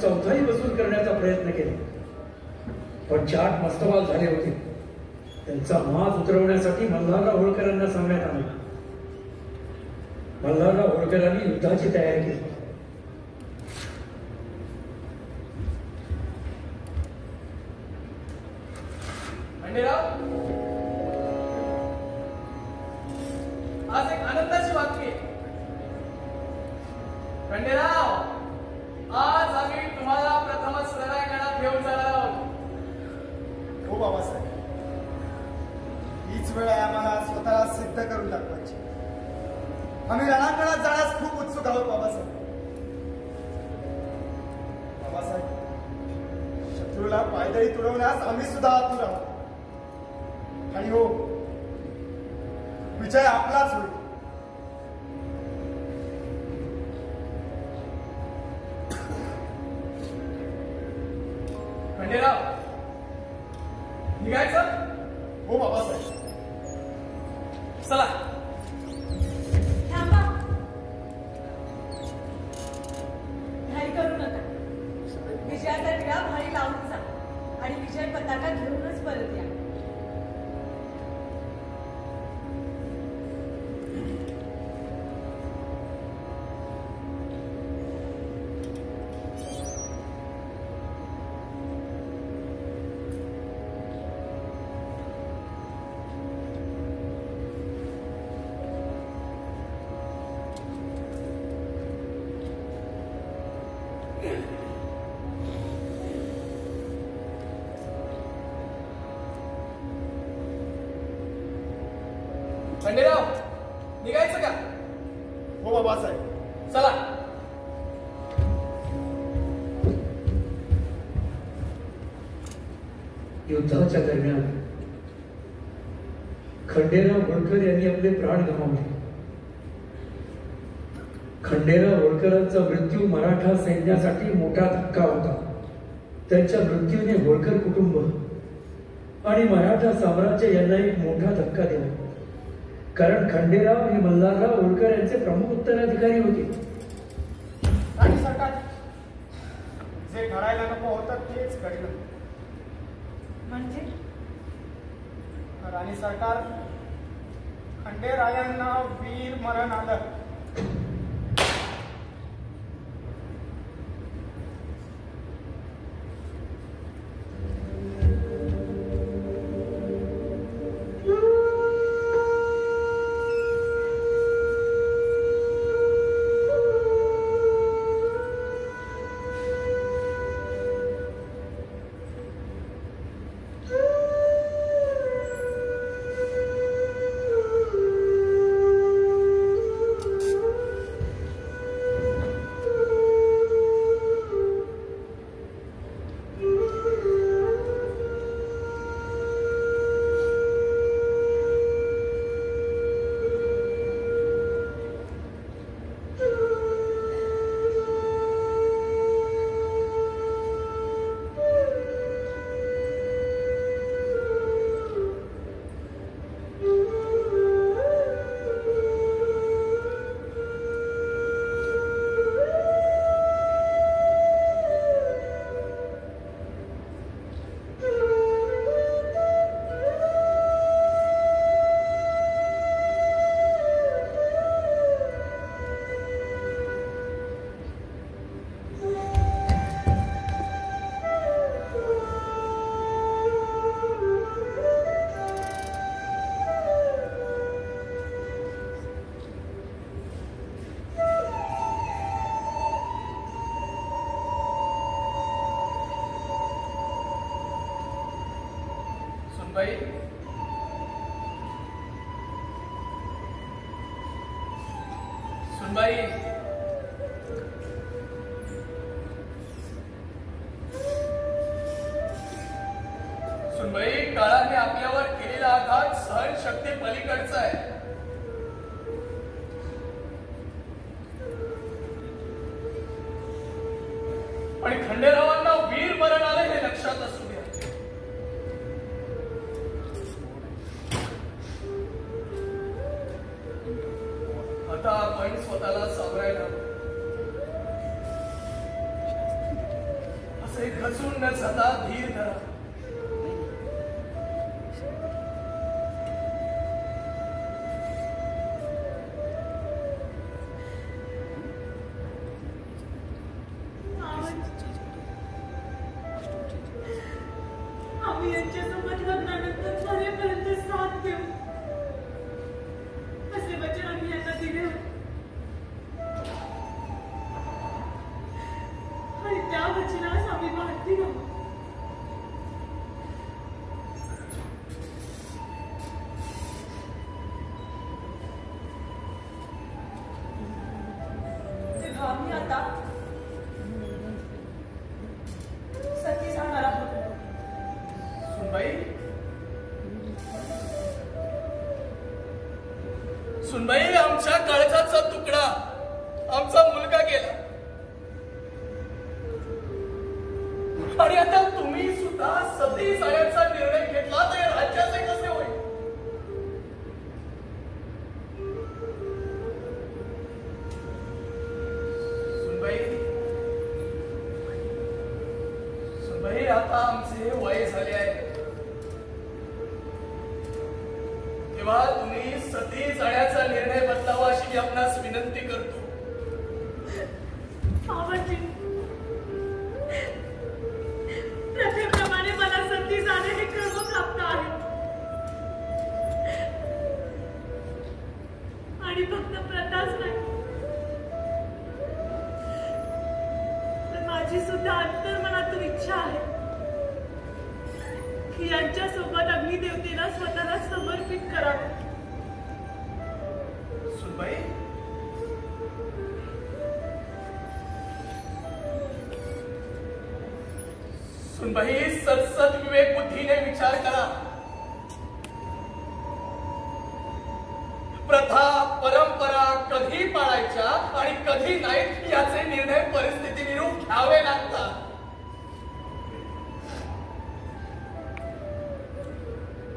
चौथाही वसूल करण्याचा प्रयत्न केला, पण चाट मस्तवाल झाले होते. त्यांचा माज उतरवण्यासाठी मल्हारराव होळकरांना सांगण्यात आले. मल्हारराव होळकरांनी युद्धाची तयारी केली. आज एक आनंदाची बातमी आहे. खंडेराव, आज आम्ही तुम्हाला प्रथमच रणांगणात घेऊन जाणार आहोत. हो बाबासाहेब, हीच वेळ आहे आम्हाला स्वतःला सिद्ध करून दाखवायची. आम्ही रणांगणात जाण्यास खूप उत्सुक आहोत बाबासाहेब. बाबासाहेब, शत्रूला पायदळी तुडवण्यास आम्ही सुद्धा आतुर आहोत. आणि हो, विजय आपलाच होईल. खंडेराव, निघायचं? हो बाबासाहेब. चला. थांबा, घाई करू नका. विजयाचा टिळा भारी लावून जा आणि विजय पताका घेऊनच परत या. खंडेराव निघायचं का? हो बाबासाहेब. चला. युद्धाच्या दरम्यान खंडेराव होळकर यांनी आपले प्राण गमावले. खंडेराव होळकरांचा मृत्यू मराठा सैन्यासाठी मोठा धक्का होता. त्यांच्या मृत्यूने होळकर कुटुंब आणि मराठा साम्राज्य यांना एक मोठा धक्का दिला. कारण खंडेराव हे मल्हारराव होळकर यांचे प्रमुख उत्तराधिकारी होते. आणि सरकार जे घडायला नको होतं तेच घडलं. म्हणजे राणी सरकार, खंडेरायांना वीर मरण आलं. सुनबाई, सुनबाई, सुनबाई, काळाने आपल्यावर केलेला आघात सहनशक्ती पलीकडचा आहे. पण खंडेरावांना वीर मरण आलं हे लक्षात असू द्या. आता आपण स्वतःला सावरायला असे खचून न जाता धीर धरा. आम्ही यांच्यासोबत लग्नानंतर मरेपर्यंत साथ देऊ असे वचन आम्ही यांना दिले होते. आणि त्या वचनास आम्ही बांधील आहोत. तेव्हा आम्ही आता सती जाणार आहोत. सुनबाई, सुनबाई, आमच्या काळजाचा तुकडा, आमचा मुलगा गेला. आणि आता तुम्ही सुद्धा सती जाण्याचा निर्णय घेतला तर या राज्याचे कसे होईल? सुनबाई, सुनबाई, आता आमचे वय झाले आहे. तेव्हा तुम्ही सती जाण्याचा निर्णय बदलावा अशी मी आपणास विनंती करतो. आवडली. प्रथेप्रमाणे मला सती जाणे हे कर्म प्राप्त आहे. आणि फक्त प्रथाच नाही, तर माझी सुद्धा अंतर्मनातून इच्छा आहे की यांच्या सोबत अग्निदेवतेला स्वतःला समर्पित करावे. सुनबाई, सुनबाई, सत्सद विवेक बुद्धीने विचार करा. प्रथा परंपरा कधी पाळायच्या आणि कधी नाही याचे निर्णय परिस्थितीविरुद्ध घ्यावे लागतात.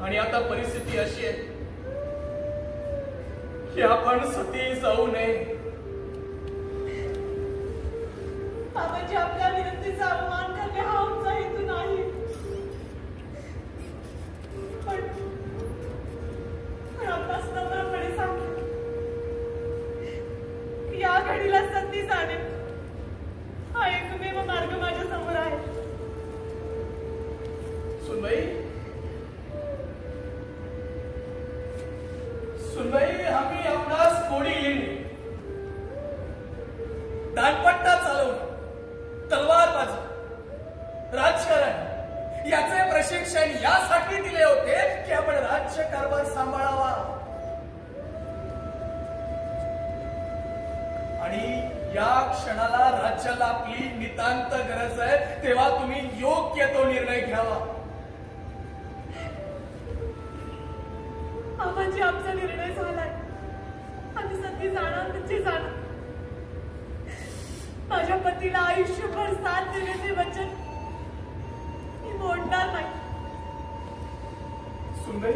आणि आता परिस्थिती अशी आहे की आपण सती जाऊ नये. बाबाजी, आपल्या विनंतीचा अवमान करणे हा आमचा हेतू नाही. पण आपणास नम्रपणे सांगतो, या घडीला सती जाणे हा एकमेव मार्ग माझ्या समोर आहे. सुनबाई, सुनबाई, आम्ही आपणास कोडी येणे, दानपट्टा चालवणे, तलवारबाजी, राजकारण याचे प्रशिक्षण यासाठी दिले होते की आपण राज्य कारभार सांभाळावा. आणि या क्षणाला राज्याला आपली नितांत गरज आहे, तेव्हा तुम्ही योग्य तो निर्णय घ्यावा. बाबाजी, आमचा निर्णय झालाय. आम्ही सती जाणार म्हणजे जाणार. माझ्या पतीला आयुष्यभर साथ देण्याचे वचन मी मोडणार नाही. सुनबाई,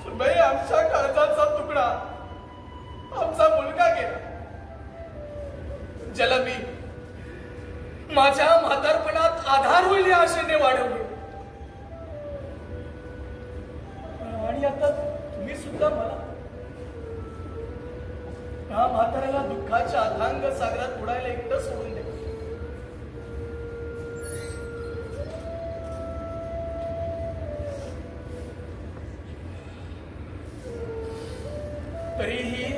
सुनबाई, आमच्या काळजाचा तुकडा, आमचा मुलगा गेला. जलमी माझ्या म्हातारपणात आधार होईल या आशेने वाढवले. आणि आता तुम्ही सुद्धा मला या म्हाताऱ्याला दुःखाच्या अथांग सागरात बुडायला एकटं सोडून द्या. तरीही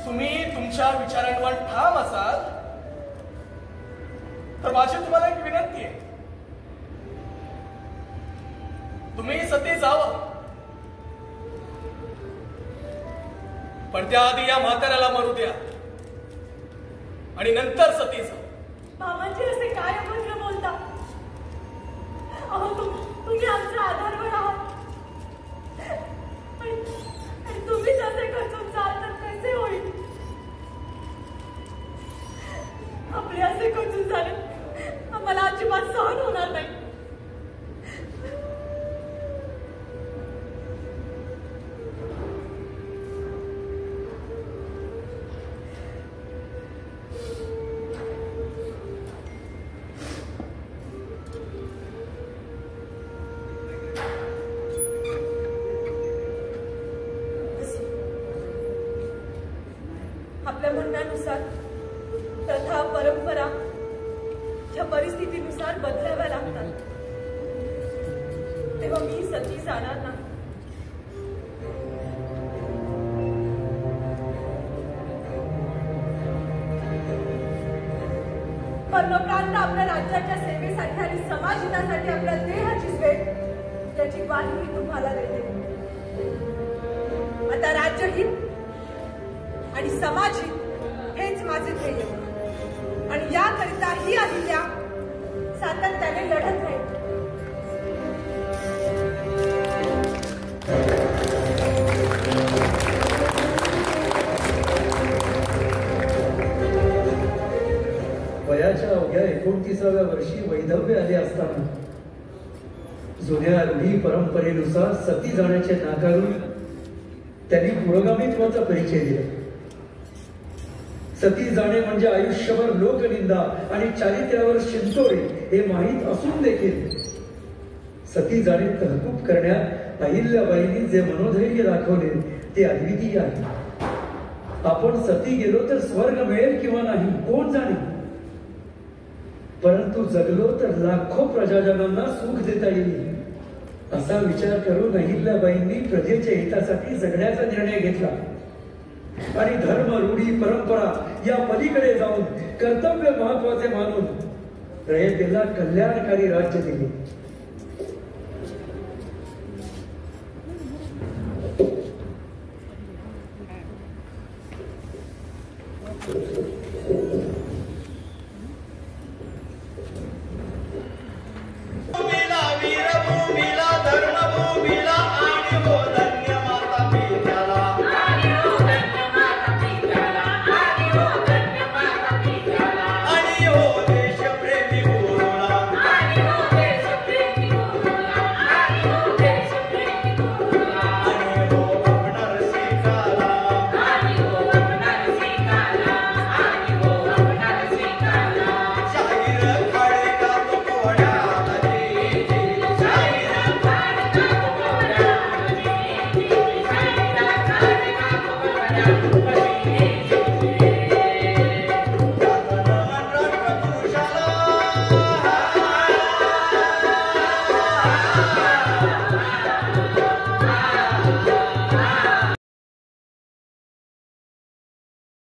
तुम्ही तुमच्या विचारांवर ठाम असाल तर माझी तुम्हाला एक विनंती आहे. तुम्ही सती जावं, पण त्याआधी या म्हाताऱ्याला मरू द्या आणि नंतर सती जाऊ. बाबाजी, असे काय अभद्र बोलता? अहो, तुम्ही आमच्या आधारवर आहात. आणि तुम्हीच असे खचून जाल तर कसे होईल? आपले असे खचून झाले आम्हाला अजिबात सहन होणार नाही. आपल्या म्हणण्यानुसार प्रथा परंपरा या परिस्थितीनुसार बदलाव्या लागतात. तेव्हा मी सती जाणार नाही. परमप्रांत आपल्या राज्याच्या सेवेसाठी आणि समाजहितासाठी आपल्या देहाची वेळ याची ग्वाही मी तुम्हाला देते. आता राज्यहित आणि समाजहित हेच माझे ध्येय आणि याकरिता ही अहिल्या सातत्याने लढत राहील. वयाच्या अवघ्या 29व्या वर्षी वैधव्य आले असताना जुन्या रूढी परंपरेनुसार सती जाण्याचे नाकारून त्यांनी पुरोगामित्वाचा परिचय दिला. सती जाणे म्हणजे आयुष्यभर लोकनिंदा आणि चारित्र्यावर शिंतोडे हे माहीत असून देखील सती जाणे तहकूब करण्यात अहिल्याबाईंनी जे मनोधैर्य दाखवले ते अद्वितीय आहे. आपण सती गेलो तर स्वर्ग मिळेल किंवा नाही कोण जाणे, परंतु जगलो तर लाखो प्रजाजनांना सुख देता येईल असा विचार करून अहिल्याबाईंनी प्रजेच्या हितासाठी जगण्याचा निर्णय घेतला आणि धर्म रूढी परंपरा या पलीकडे जाऊन कर्तव्य महत्वाचे मानून रयतेला कल्याणकारी राज्य दिले.